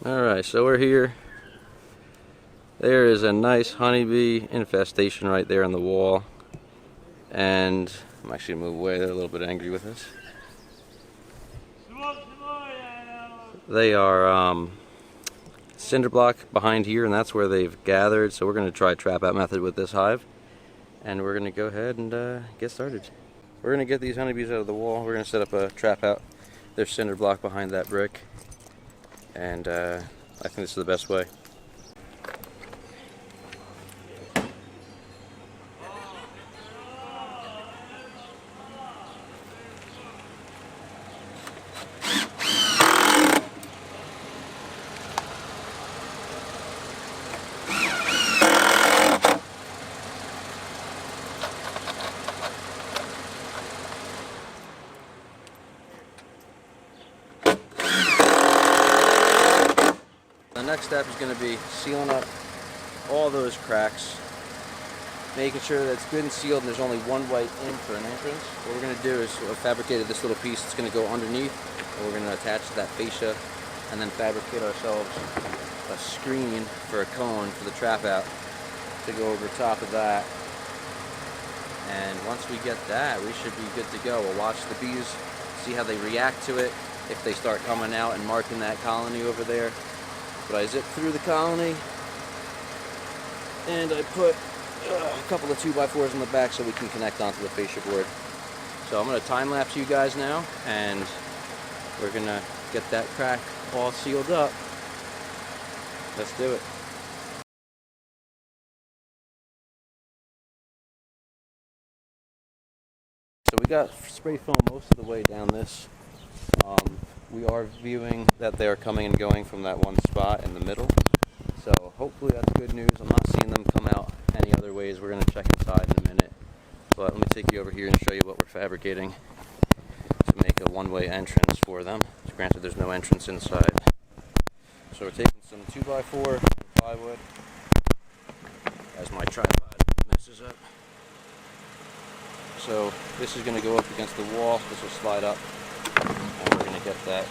Alright, so we're here. There is a nice honeybee infestation right there on the wall. And I'm actually going to move away, they're a little bit angry with us. They are cinder block behind here, and that's where they've gathered. So we're going to try trap out method with this hive. And we're going to go ahead and get started. We're going to get these honeybees out of the wall. We're going to set up a trap out. There's cinder block behind that brick. And I think this is the best way. The next step is going to be sealing up all those cracks, making sure that it's good and sealed and there's only one way in for an entrance. What we're going to do is we've fabricated this little piece that's going to go underneath, and we're going to attach that fascia and then fabricate ourselves a screen for a cone for the trap out to go over top of that. And once we get that, we should be good to go. We'll watch the bees, see how they react to it, if they start coming out and marking that colony over there. But I zip through the colony and I put a couple of 2x4s in the back so we can connect onto the fascia board. So I'm going to time lapse you guys now, and we're going to get that crack all sealed up. Let's do it. So we got spray foam most of the way down this. We are viewing that they are coming and going from that one spot in the middle. So hopefully that's good news. I'm not seeing them come out any other ways. We're going to check inside in a minute. But let me take you over here and show you what we're fabricating to make a one-way entrance for them. Granted, there's no entrance inside. So we're taking some 2x4 plywood as my tripod messes up. So this is going to go up against the wall. This will slide up. And we're going to get that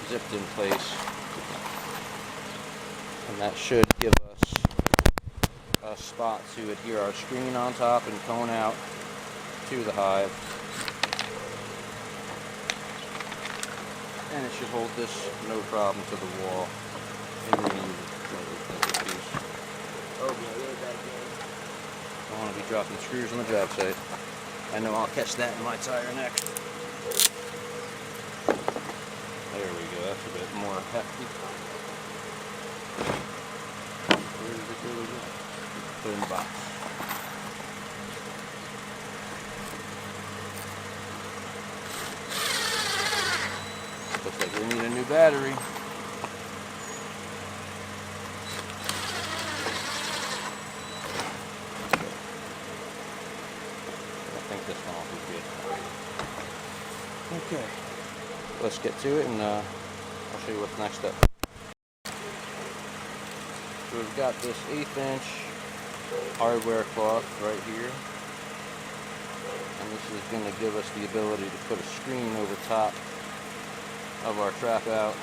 zipped in place, and that should give us a spot to adhere our screen on top and cone out to the hive, and it should hold this no problem to the wall. Maybe we need a piece. I want to be dropping screws on the job site. I know I'll catch that in my tire neck. There we go, that's a bit more hefty. Where did it go again? Put it in the box. Looks like we need a new battery. I think this one will be good. Okay. Let's get to it, and I'll show you what's next up. So we've got this 1/8" hardware cloth right here, and this is going to give us the ability to put a screen over top of our trap out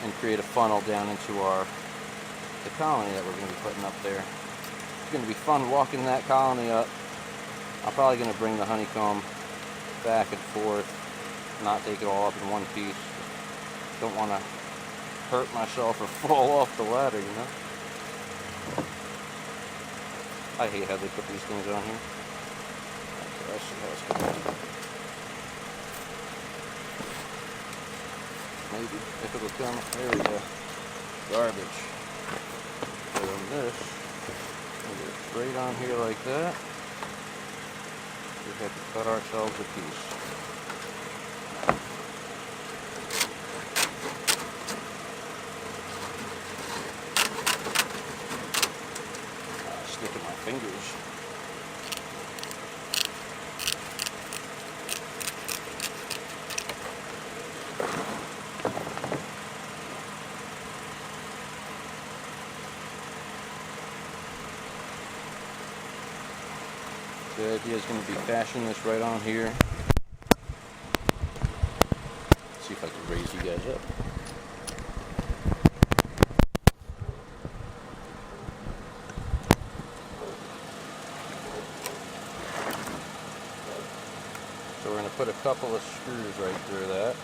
and create a funnel down into the colony that we're going to be putting up there. It's going to be fun walking that colony up. I'm probably going to bring the honeycomb back and forth, not take it all up in one piece. Don't want to hurt myself or fall off the ladder, you know. I hate how they put these things on here. Okay, I see how it's going. Maybe if it'll come. There we go. Garbage. Put on this. Get it straight on here like that. We have to cut ourselves a piece. Sticking my fingers. The idea is going to be fashioning this right on here. See if I can raise you guys up. couple of screws right through that.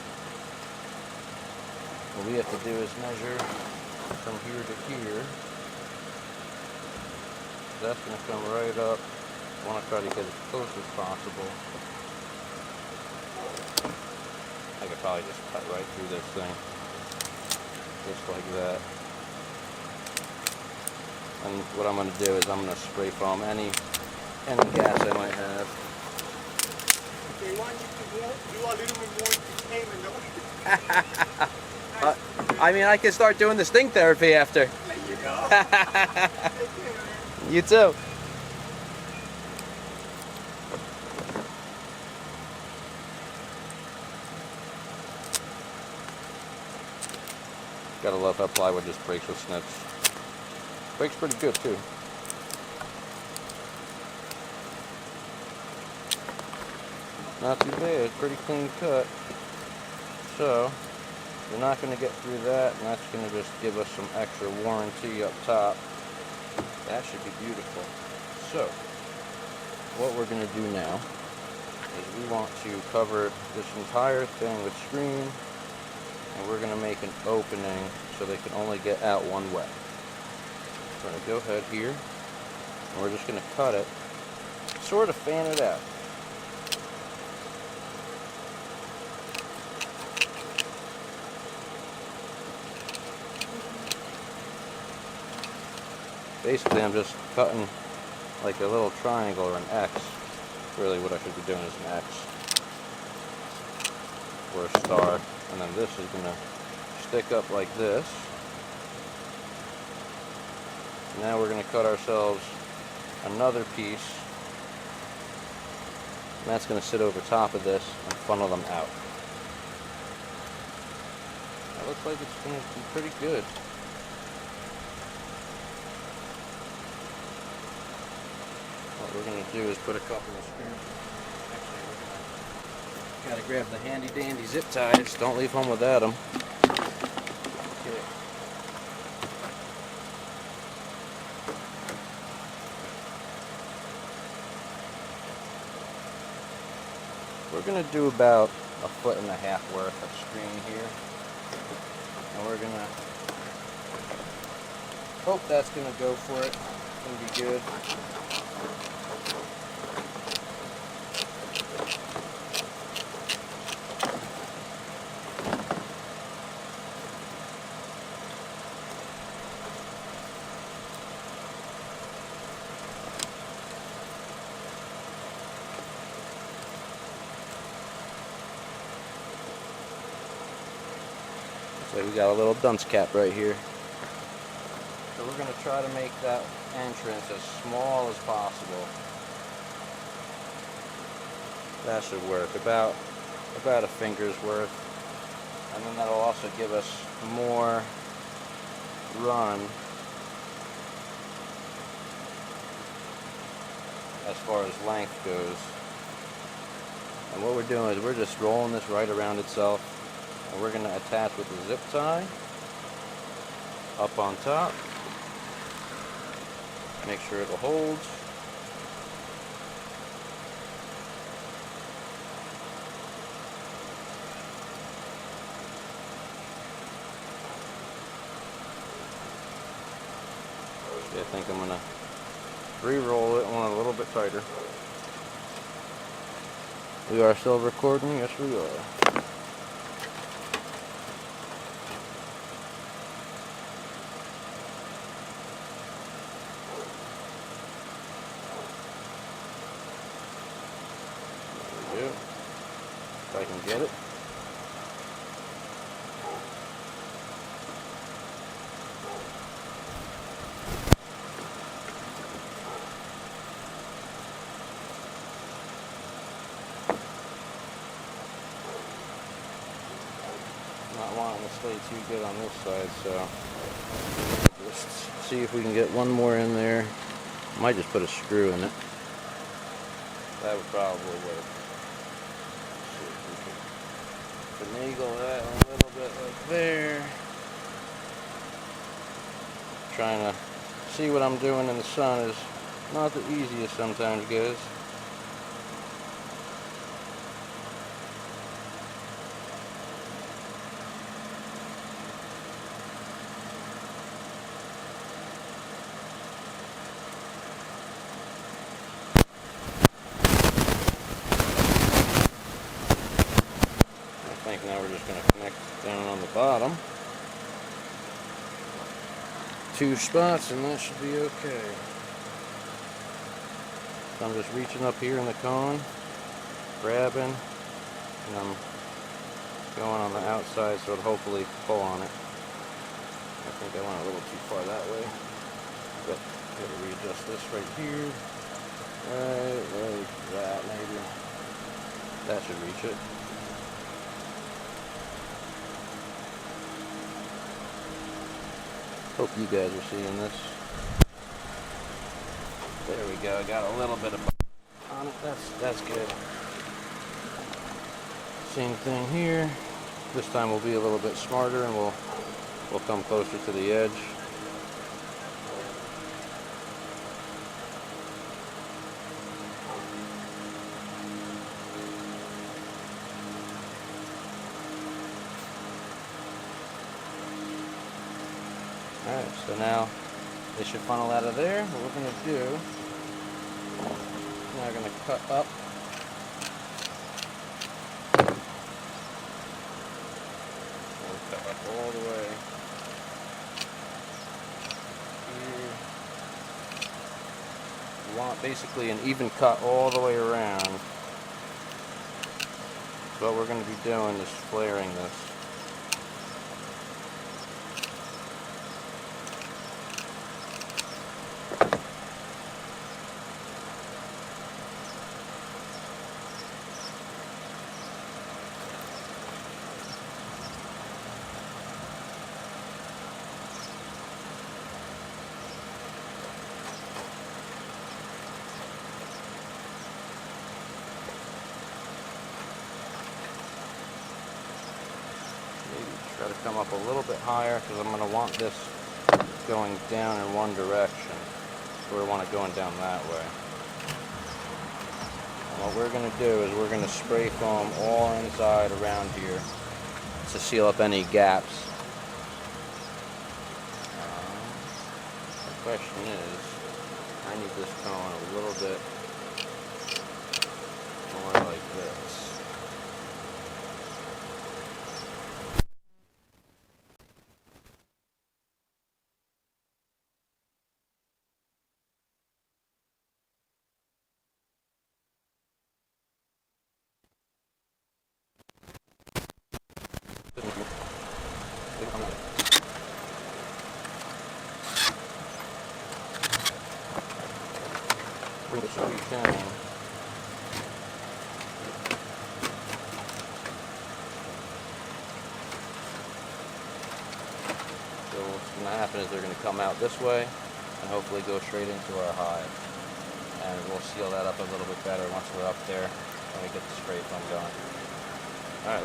What we have to do is measure from here to here. That's going to come right up. I want to try to get as close as possible. I could probably just cut right through this thing. Just like that. And what I'm going to do is I'm going to spray foam any gas I might have. If they want you to do a little bit more containment, I mean, I can start doing the sting therapy after. there you go. You too. Gotta love how plywood just breaks with snips. Breaks pretty good too. Not too bad, pretty clean cut. So, we're not going to get through that, and that's going to just give us some extra warranty up top. That should be beautiful. So, what we're going to do now is we want to cover this entire thing with screen, and we're going to make an opening so they can only get out one way. We're going to go ahead here, and we're just going to cut it, sort of fan it out. Basically, I'm just cutting like a little triangle or an X. Really, what I should be doing is an X or a star, and then this is going to stick up like this. Now we're going to cut ourselves another piece, and that's going to sit over top of this and funnel them out. That looks like it's going to be pretty good. What we're going to do is put a couple of screws. Actually, we're going to grab the handy dandy zip ties. Don't leave home without them. Okay. We're going to do about 1.5 feet worth of screen here. And we're going to hope that's going to go for it. It's going to be good. So we got a little dunce cap right here. So we're going to try to make that entrance as small as possible. That should work, about a finger's worth. And then that'll also give us more run as far as length goes. And what we're doing is we're just rolling this right around itself. And we're going to attach with the zip tie up on top. Make sure it'll hold. I think I'm going to re-roll it one a little bit tighter. We are still recording? Yes, we are. If I can get it. Not wanting to stay too good on this side, so just see if we can get one more in there. Might just put a screw in it. That would probably work. Finagle that a little bit like there. Trying to see what I'm doing in the sun is not the easiest sometimes, guys. think now we're just going to connect down on the bottom. 2 spots and that should be okay. So I'm just reaching up here in the cone, grabbing, and I'm going on the outside so it'll hopefully pull on it. I think I went a little too far that way, but I'm going to readjust this right here. Right like that, maybe. That should reach it. Hope you guys are seeing this. There we go. Got a little bit of on it. That's good. Same thing here. This time we'll be a little bit smarter and we'll come closer to the edge. Alright, so now they should funnel out of there. What we're going to do, now we're going to cut up. We'll cut up all the way here. We want basically an even cut all the way around. So what we're going to be doing is flaring this. Try to come up a little bit higher because I'm going to want this going down in one direction. So we want it going down that way. And what we're going to do is we're going to spray foam all inside around here to seal up any gaps. The question is, I need this cone a little bit more like this. Bring the squeeze down. So what's going to happen is they're going to come out this way and hopefully go straight into our hive. And we'll seal that up a little bit better once we're up there and we get the spray foam going. Alright,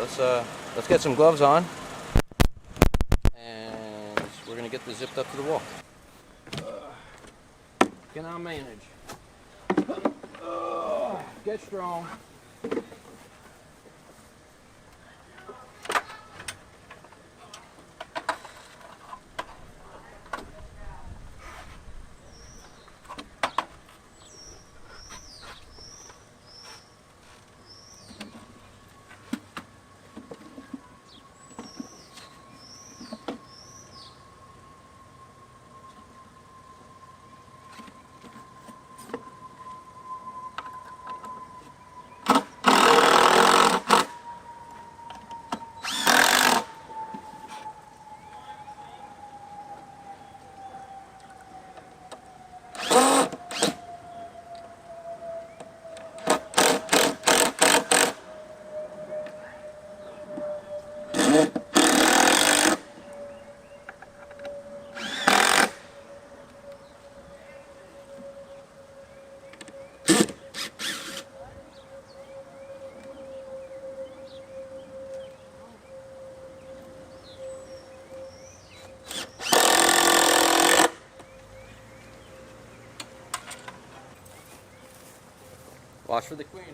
let's get some gloves on. And we're going to get this zipped up to the wall. Can I manage? Get strong. Watch for the queen.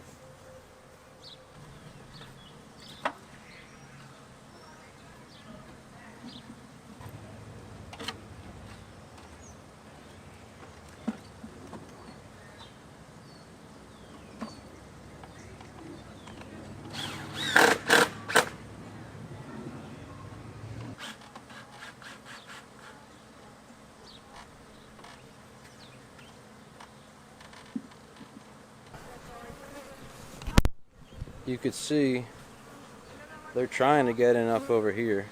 you could see they're trying to get in up over here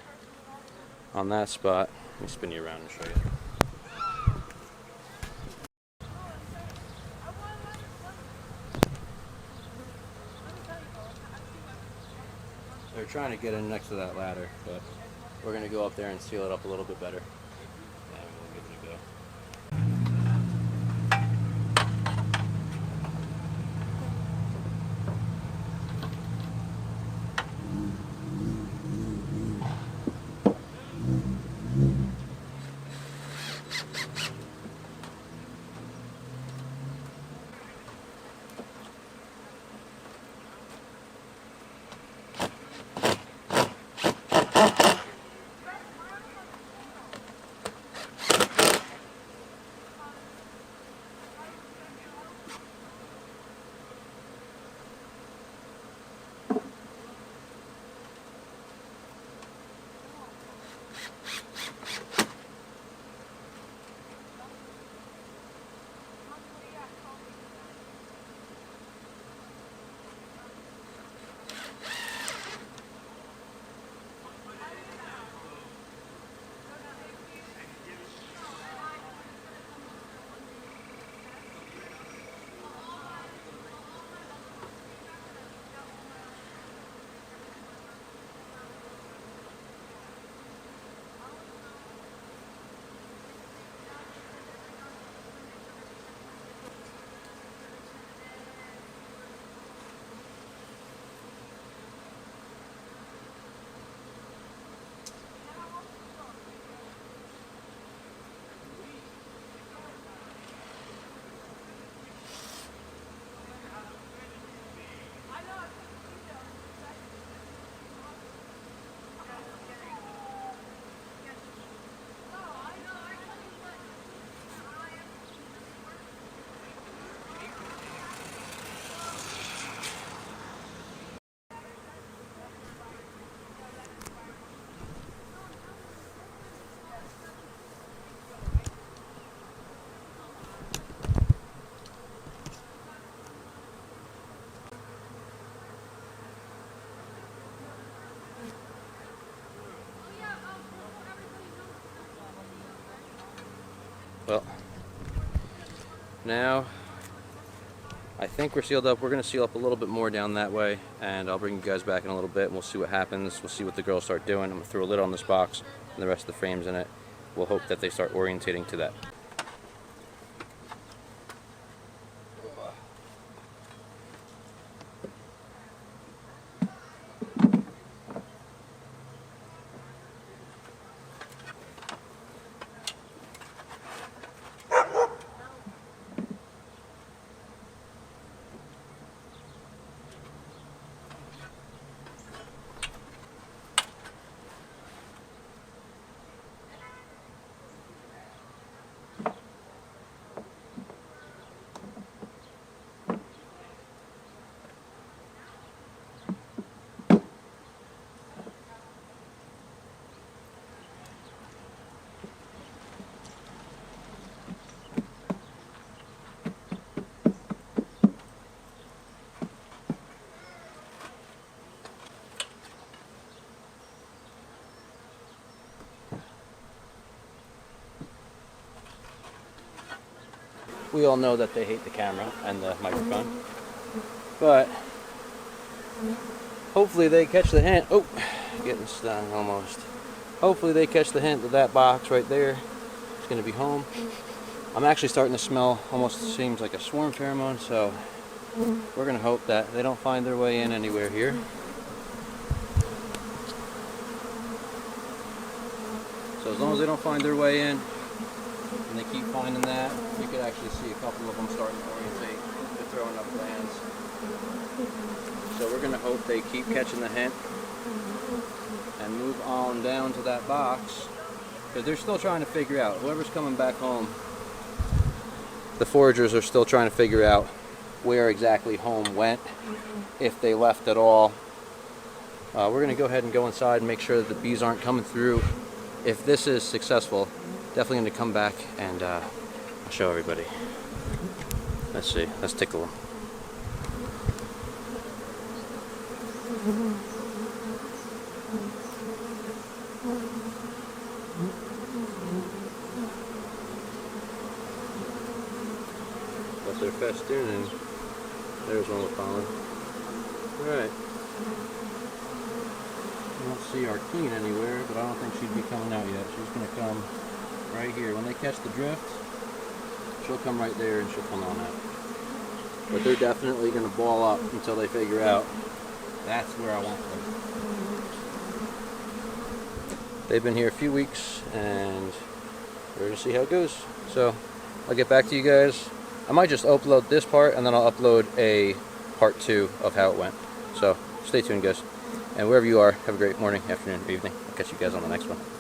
on that spot. Let me spin you around and show you. They're trying to get in next to that ladder, but we're going to go up there and seal it up a little bit better. And we'll give it a go. Well, now I think we're sealed up. We're going to seal up a little bit more down that way, and I'll bring you guys back in a little bit and we'll see what happens. We'll see what the girls start doing. I'm going to throw a lid on this box and the rest of the frames in it. We'll hope that they start orientating to that. We all know that they hate the camera and the microphone, but hopefully they catch the hint. Oh, getting stung almost. Hopefully they catch the hint that that box right there is going to be home. I'm actually starting to smell almost seems like a swarm pheromone, so we're going to hope that they don't find their way in anywhere here. So as long as they don't find their way in, and they keep finding that, you could actually see a couple of them starting to orientate. They're throwing up glands. So we're going to hope they keep catching the hint and move on down to that box, because they're still trying to figure out, whoever's coming back home, the foragers are still trying to figure out where exactly home went, if they left at all. We're going to go ahead and go inside and make sure that the bees aren't coming through. If this is successful, definitely going to come back and I'll show everybody. Let's see, let's tickle them. their festooning. There's one with pollen. Alright. I don't see our queen anywhere, but I don't think she'd be coming out yet. She's going to come right here. When they catch the drift, she'll come right there and she'll come on out. But they're definitely going to ball up until they figure out that's where I want them. They've been here a few weeks and we're going to see how it goes. So I'll get back to you guys. I might just upload this part and then I'll upload a part 2 of how it went. So stay tuned, guys. And wherever you are, have a great morning, afternoon, or evening. I'll catch you guys on the next one.